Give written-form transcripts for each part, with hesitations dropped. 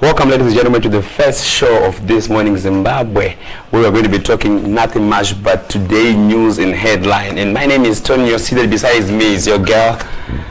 Welcome, ladies and gentlemen, to the first show of this morning Zimbabwe. We are going to be talking nothing much but today news in headline. And my name is Tonio. Seated beside me is your girl,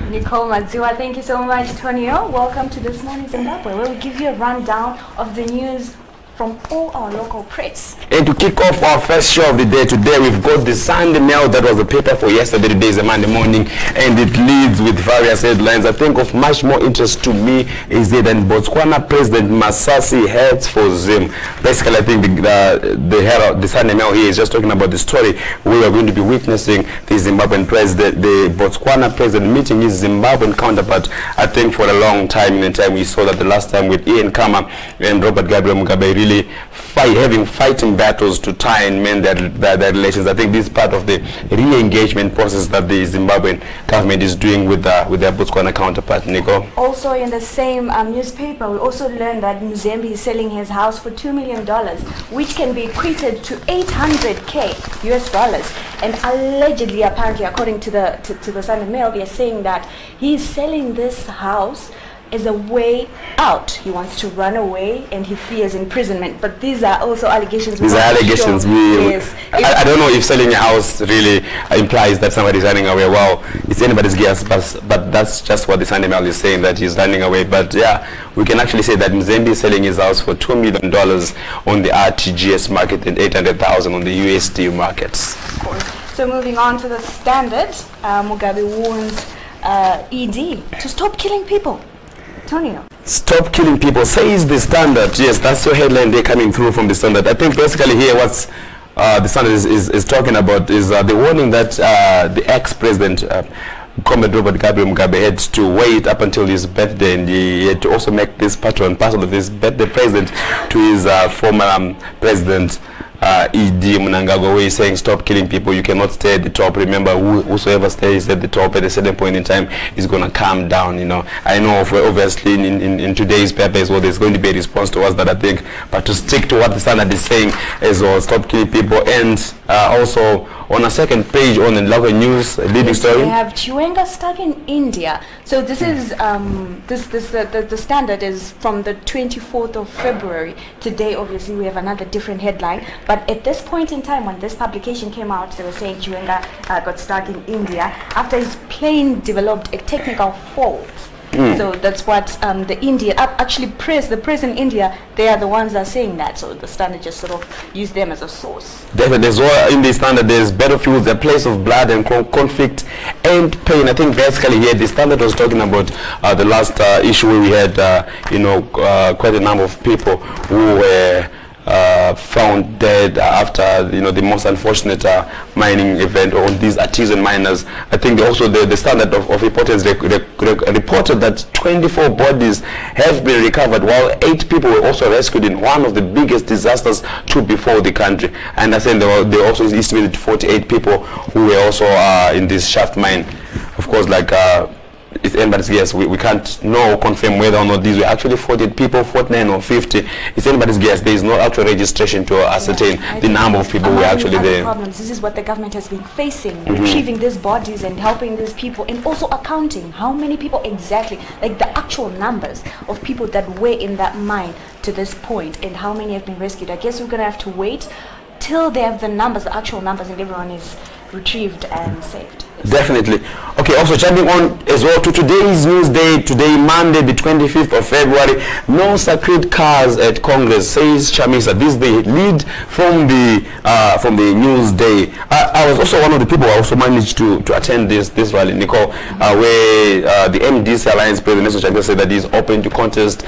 Nicole Madziwa. Thank you so much, Tonio. Welcome to this morning Zimbabwe, where we give you a rundown of the news from all our local press. And to kick off our first show of the day today, we've got the Sunday Mail. That was the paper for yesterday. Today is a Monday morning, and it leads with various headlines. I think of much more interest to me is that Botswana President Masasi heads for Zim. Basically, I think the Sunday Mail here is just talking about the story. We are going to be witnessing the Zimbabwean president, the Botswana president, meeting his Zimbabwean counterpart. I think for a long time, in the time we saw that the last time with Ian Khama and Robert Gabriel Mugabe, really fighting battles to try and mend their relations. I think this is part of the re-engagement process that the Zimbabwean government is doing with their Botswana counterpart. Nico. Also in the same newspaper, we also learned that Mzembe is selling his house for $2 million, which can be equated to $800K US dollars. And allegedly, apparently, according to the Sunday Mail, they are saying that he is selling this house as a way out. He wants to run away and he fears imprisonment. But these are also allegations. These are allegations. Yes. I don't know if selling a house really implies that somebody is running away. Well, it's anybody's guess, but that's just what the Sunday Mail is saying, that he's running away. But yeah, we can actually say that Mzembe is selling his house for $2 million on the RTGS market and $800,000 on the USD markets. Of course. So moving on to the Standard, Mugabe warns ED to stop killing people. Tonio. Stop killing people, says the Standard. Yes, that's your headline there coming through from the Standard. I think basically here what's the Standard is talking about is the warning that the ex-president, Comrade Robert Gabriel Mugabe, had to wait up until his birthday, and he had to also make this parcel of his birthday present to his former president, ED Mnangagwa, where he's saying stop killing people. You cannot stay at the top. Remember, whosoever stays at the top at a certain point in time is going to calm down. You know, I know obviously in today's paper as well, there's going to be a response towards that, I think, but to stick to what the Standard is saying as well, stop killing people. And also on a second page on the local news leading story, we have Chiwenga stuck in India. So this is the Standard is from the 24th of February. Today obviously we have another different headline, but at this point in time when this publication came out, they were saying Chiwenga got stuck in India after his plane developed a technical fault. So that's what the India, actually the press in India, they are the ones that are saying that. So the Standard just sort of use them as a source. Definitely, as well in the Standard, there's battlefields, a place of blood and conflict and pain. I think basically here the Standard was talking about the last issue where we had, quite a number of people who were found dead after the most unfortunate mining event on these artisan miners. I think also the Standard of importance reported that 24 bodies have been recovered, while 8 people were also rescued in one of the biggest disasters to befall the country. And I think they also estimated 48 people who were also in this shaft mine. Of course, like it's anybody's guess. We can't know or confirm whether or not these were actually 48 people, 49 or 50. It's anybody's guess. There is no actual registration to ascertain the number of people who are actually there. Problems. This is what the government has been facing, retrieving these bodies and helping these people, and also accounting how many people exactly, like the actual numbers of people that were in that mine to this point, and how many have been rescued. I guess we're going to have to wait till they have the numbers, the actual numbers, and everyone is retrieved and saved. Definitely. Okay, also jumping on as well to today's news day, today Monday the 25th of February, no sacred cars at Congress, says Chamisa. This is the lead from the news day. I was also one of the people who also managed to attend this rally, Nicole, where the MDC Alliance President Nelson Chamisa said that he's open to contest.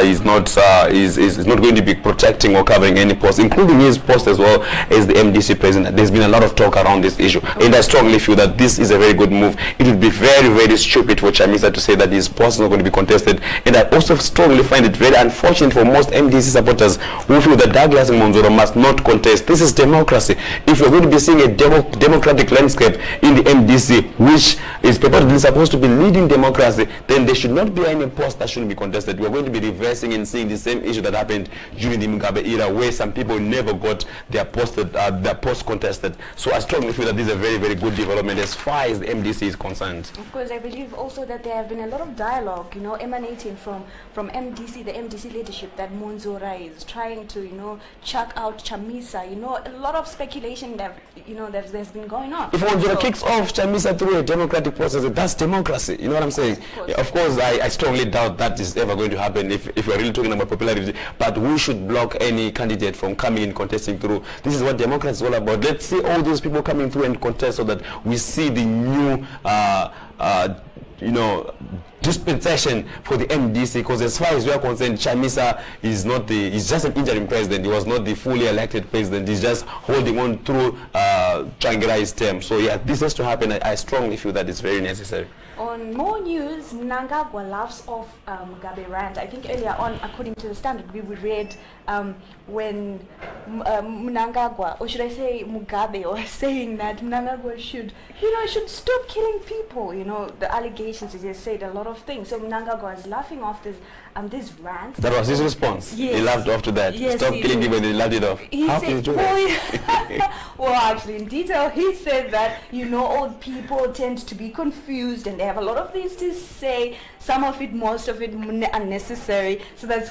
He's not going to be protecting or covering any post, including his post as well as the MDC president. There's been a lot of talk around this issue, and I strongly feel that this is a very good move. It would be very, very stupid for Chamisa to say that his post is not going to be contested, and I also strongly find it very unfortunate for most MDC supporters who feel that Douglas Monzoro must not contest. This is democracy. If we're going to be seeing a democratic landscape in the MDC, which is purportedly supposed to be leading democracy, then there should not be any post that shouldn't be contested. We're going to be reversing and seeing the same issue that happened during the Mugabe era, where some people never got their post contested. So I strongly feel that this is a very, very good development as far as the MDC is concerned? Of course, I believe also that there have been a lot of dialogue, emanating from MDC, the MDC leadership, that Monzora is trying to, chuck out Chamisa. A lot of speculation that, there's been going on. If Monzora kicks off Chamisa through a democratic process, that's democracy. You know what I'm saying? Of course, I strongly doubt that is ever going to happen if we're really talking about popularity. But we should block any candidate from coming in contesting through. This is what democracy is all about. Let's see all those people coming through and contest so that we see the new dispensation for the MDC, because as far as we are concerned, Chamisa is not he's just an interim president. He was not the fully elected president. He's just holding on through Tsvangirai's term. So yeah, this has to happen. I strongly feel that it's very necessary. On more news, Mnangagwa laughs off Mugabe rant. I think earlier on, according to the Standard, we read when Mnangagwa, or should I say Mugabe, was saying that Mnangagwa should stop killing people. The allegations, he just said a lot of things. So Mnangagwa is laughing off this rant. That was his response. Yes. He laughed off to that. Yes, stop killing people, and he laughed it off. How can you do that? Well, actually, in detail, he said that old people tend to be confused and they have a lot of things to say. Some of it, most of it, unnecessary. So that's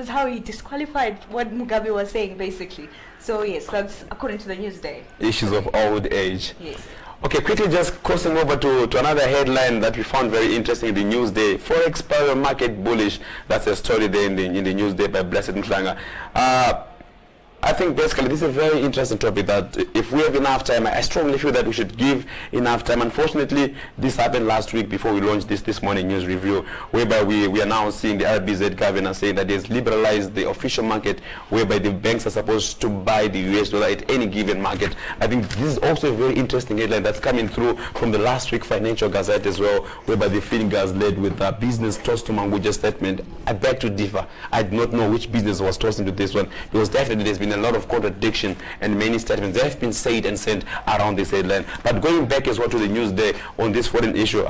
how he disqualified what Mugabe was saying, basically. So yes, that's according to the Newsday. Issues of old age. Yes. Okay, quickly just crossing over to another headline that we found very interesting in the Newsday. Forex power market bullish. That's a story there in the Newsday by Blessed Mhlanga. I think basically this is a very interesting topic that if we have enough time, I strongly feel that we should give enough time. Unfortunately, this happened last week before we launched this morning news review, whereby we are now seeing the RBZ governor saying that they've liberalized the official market, whereby the banks are supposed to buy the US dollar at any given market. I think this is also a very interesting headline that's coming through from the last week Financial Gazette as well, whereby the figures led with business tossed to Manguja's statement. I beg to differ. I do not know which business was tossed into this one, because definitely there's been a lot of contradiction and many statements that have been said and sent around this headline. But going back as well to the Newsday on this foreign issue,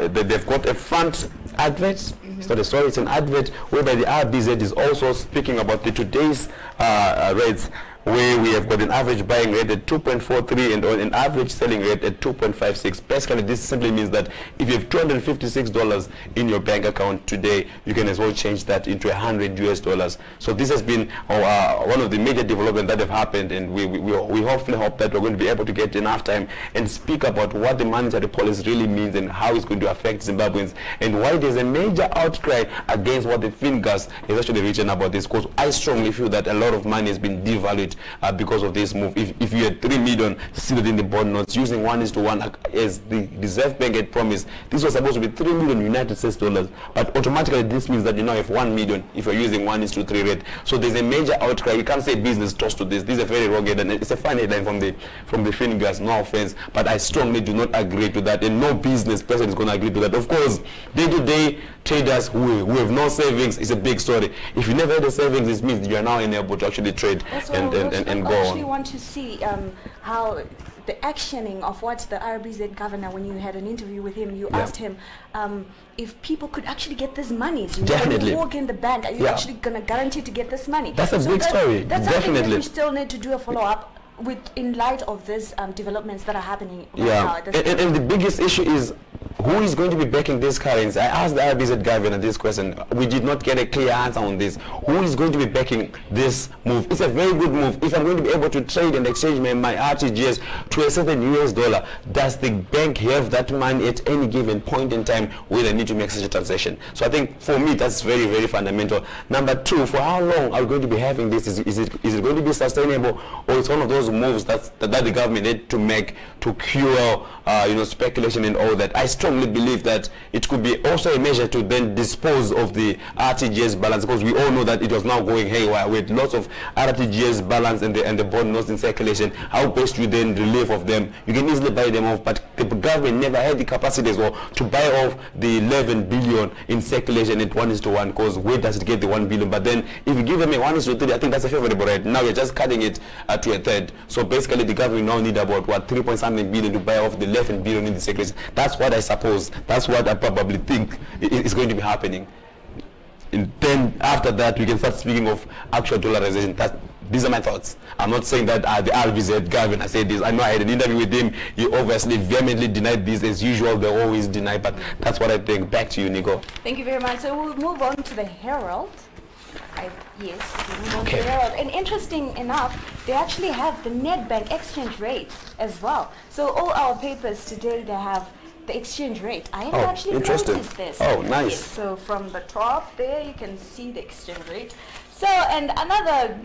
they've got a front advert. It's not a story, it's an advert whereby the RBZ is also speaking about the today's rates, where we have got an average buying rate at 2.43 and an average selling rate at 2.56. Basically, this simply means that if you have $256 in your bank account today, you can as well change that into $100. So this has been one of the major developments that have happened, and we hopefully hope that we're going to be able to get enough time and speak about what the monetary policy really means and how it's going to affect Zimbabweans, and why there's a major outcry against what the Fingas has actually written about this, because I strongly feel that a lot of money has been devalued because of this move. If you had 3 million seated in the bond notes using 1:1 as the Reserve Bank had promised, this was supposed to be 3 million United States dollars, but automatically this means that you now have 1 million if you're using 1:3 rate. So there's a major outcry. You can't say business tossed to this. This is a very wrong headline. It's a funny headline from the Fingas, no offense, but I strongly do not agree to that, and no business person is going to agree to that. Of course, day-to-day traders who have no savings is a big story. If you never had a savings, it means you are now unable to actually trade and go on. I actually want to see how the actioning of what the RBZ governor, when you had an interview with him, you asked him if people could actually get this money. Definitely. When you walk in the bank, are you actually going to guarantee to get this money? That's a big story. That's definitely. Something that we still need to do a follow-up in light of these developments that are happening right now. And the biggest issue is, who is going to be backing this currency? I asked the RBZ governor this question. We did not get a clear answer on this. Who is going to be backing this move? It's a very good move. If I'm going to be able to trade and exchange my RTGS to a certain US dollar, does the bank have that money at any given point in time where they need to make such a transaction? So I think for me that's very, very fundamental. Number two, for how long are we going to be having this? Is it going to be sustainable, or it's one of those moves that the government had to make to cure speculation and all that? I strongly believe that it could be also a measure to then dispose of the RTGS balance, because we all know that it was now going haywire with lots of RTGS balance and the bond notes in circulation. How best you then relieve of them? You can easily buy them off, but the government never had the capacity as well to buy off the 11 billion in circulation at 1:1, because where does it get the 1 billion? But then if you give them a 1:3, I think that's a favorable rate. Now you're just cutting it to a third. So basically the government now need about 3 point something billion to buy off the 11 billion in the circulation. That's what I suppose. That's what I probably think is going to be happening. And then after that we can start speaking of actual dollarization. These are my thoughts. I'm not saying that the RVZ Gavin, I said this. I know I had an interview with him. He obviously vehemently denied this. As usual, they always deny, but that's what I think. Back to you, Nico. Thank you very much. So we'll move on to the Herald. Yes, we'll move on to the Herald. And interesting enough, they actually have the Nedbank exchange rates as well. So all our papers today, they have the exchange rate. I haven't actually noticed this. Oh, nice. Yes, so from the top there, you can see the exchange rate. So, and another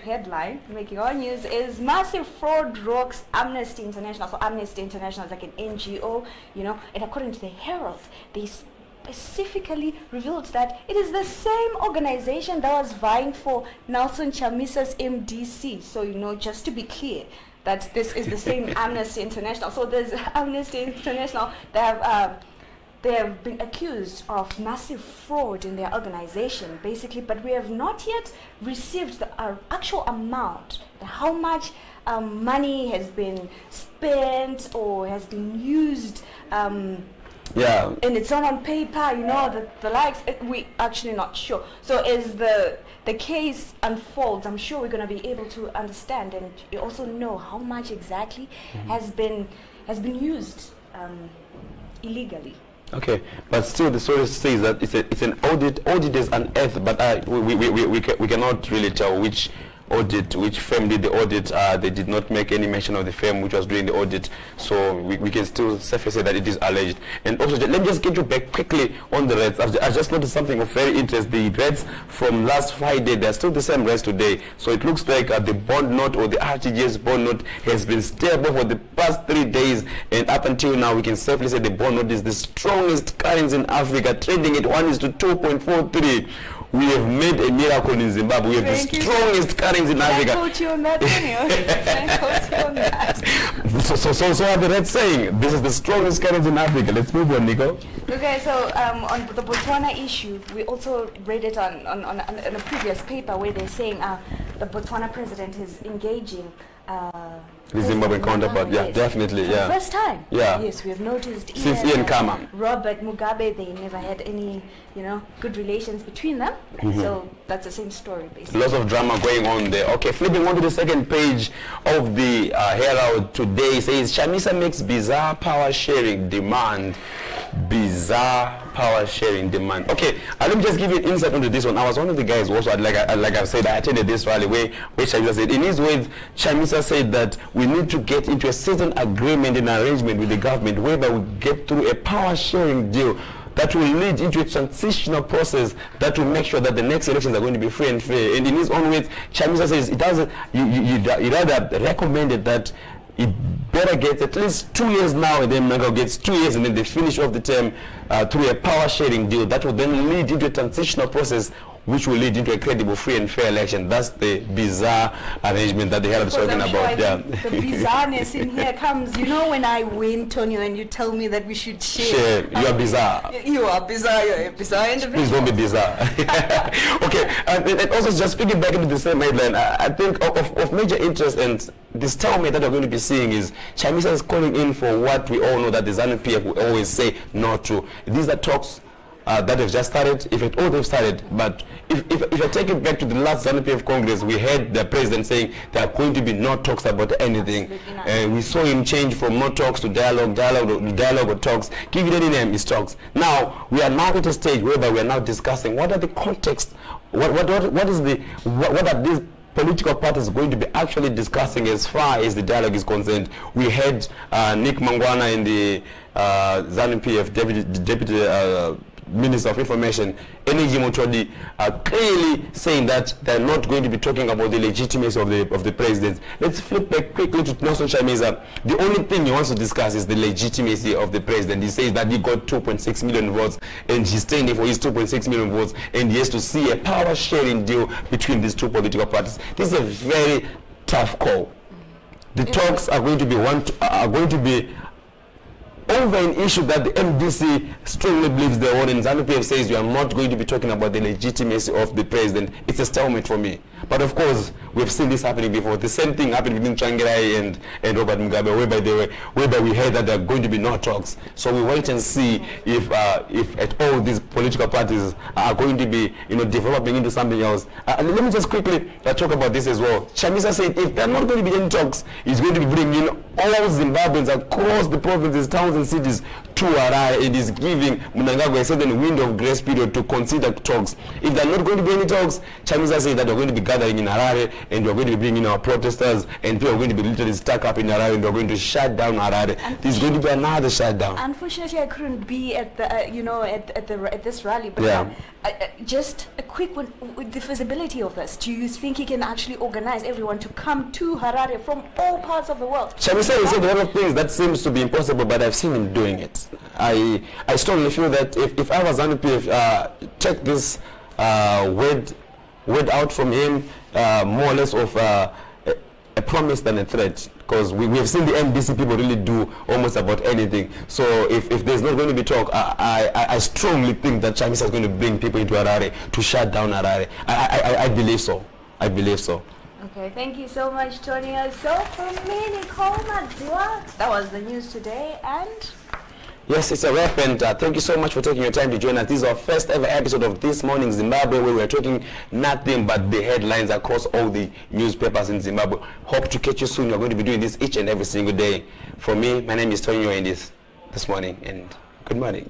headline making our news is massive fraud rocks Amnesty International. So Amnesty International is like an NGO, you know, and according to the Herald, they specifically revealed that it is the same organization that was vying for Nelson Chamisa's MDC. So, you know, just to be clear, that this is the same Amnesty International. So there's Amnesty International, they have been accused of massive fraud in their organization, basically, but we have not yet received the actual amount, how much money has been spent or has been used, and it's not on paper, you know, the likes, we actually not sure. So as the case unfolds, I'm sure we're going to be able to understand and also know how much exactly has been used illegally. Okay, but still the story says that it's an audit. Audit is unearthed, but we cannot really tell which firm did the audit. They did not make any mention of the firm which was doing the audit, so we can still safely say that it is alleged. And also, let me just get you back quickly on the rates. I just noticed something of very interest. The rates from last Friday, they're still the same rates today. So it looks like the bond note or the RTGS bond note has been stable for the past 3 days, and up until now we can safely say the bond note is the strongest currency in Africa, trading at 1:2.43. We have made a miracle in Zimbabwe. We have the strongest currency in Africa. I quote you on that, So are the Reds saying this is the strongest currency in Africa? Let's move on, Nico. Okay, so on the Botswana issue, we also read it on a previous paper where they're saying the Botswana president is engaging the Zimbabwean counterpart, yeah, definitely, yeah. First time, yeah. Yes, we have noticed. Since Ian Khama, Robert Mugabe, they never had any, you know, good relations between them. So that's the same story, basically. Lots of drama going on there. Okay, flipping on to the second page of the Herald today, says Chamisa makes bizarre power sharing demand. Bizarre power sharing demand. Okay, let me just give you an insight into this one. I was one of the guys also, like I've said, I attended this rally where Chamisa said, in his words, Chamisa said that we need to get into a certain agreement and arrangement with the government whereby we get through a power sharing deal that will lead into a transitional process that will make sure that the next elections are going to be free and fair. And in his own words, Chamisa says it doesn't, you rather recommended that it better get at least 2 years now, and then Mnangagwa gets 2 years, and then they finish off the term through a power sharing deal that will then lead into a transitional process which will lead into a credible, free and fair election. That's the bizarre arrangement that the Herald is talking about. Yeah. The bizarreness in here comes, you know, when I win, Tonio, and you tell me that we should share. You are bizarre. You are bizarre. You're a bizarre individual. Please don't be bizarre. Okay, and also just speaking back into the same headline, I think of major interest and this stalemate that we're going to be seeing is Chamisa is calling in for what we all know that the ZANU-PF will always say no to. These are talks that have just started, if it all have started, but if I take it back to the last ZANU-PF Congress, we heard the president saying there are going to be no talks about anything. We saw him change from no talks to dialogue or talks. Give it any name, it's talks. Now, we are now at a stage whereby we are now discussing what are the context, what are these political parties going to be actually discussing as far as the dialogue is concerned. We had Nick Mangwana in the ZANU-PF Deputy Minister of Information, Energy Motodi, clearly saying that they're not going to be talking about the legitimacy of the president. Let's flip back quickly to Nelson Chamisa. The only thing he wants to discuss is the legitimacy of the president. He says that he got 2.6 million votes and he's standing for his 2.6 million votes, and he has to see a power sharing deal between these two political parties. This is a very tough call. The talks are going to be over an issue that the MDC strongly believes they own, and ZANU-PF says you are not going to be talking about the legitimacy of the president. It's a stalemate for me. But of course, we've seen this happening before. The same thing happened between Tsvangirai and Robert Mugabe, whereby we heard that there are going to be no talks. So we wait and see if at all these political parties are going to be, developing into something else. Let me just quickly talk about this as well. Chamisa said if there are not going to be any talks, he's going to be bringing all Zimbabweans across the provinces, towns and cities to Harare, and is giving Mnangagwa a certain window of grace period to consider talks. If there are not going to be any talks, Chamisa said that we're going to be gathering in Harare and we're going to be bringing our protesters, and people are going to be literally stuck up in Harare, and we're going to shut down Harare. There's going to be another shutdown. Unfortunately, I couldn't be at the at this rally, but just a quick one with the feasibility of this. Do you think he can actually organize everyone to come to Harare from all parts of the world? Chamisa said a lot of things that seems to be impossible, but I've seen him doing it. I strongly feel that if I was ZANU-PF, take this word out from him, more or less of a promise than a threat, because we have seen the MDC people really do almost about anything. So if there's not going to be talk, I strongly think that Chamisa is going to bring people into Harare to shut down Harare. I believe so. I believe so. Okay, thank you so much, Tonia. So from me, Nicole Madziwa, that was the news today, and yes, it's a wrap, and thank you so much for taking your time to join us. This is our first ever episode of This Morning Zimbabwe, where we're talking nothing but the headlines across all the newspapers in Zimbabwe. Hope to catch you soon. We're going to be doing this each and every single day. For me, my name is Tonyo, and this morning, and good morning.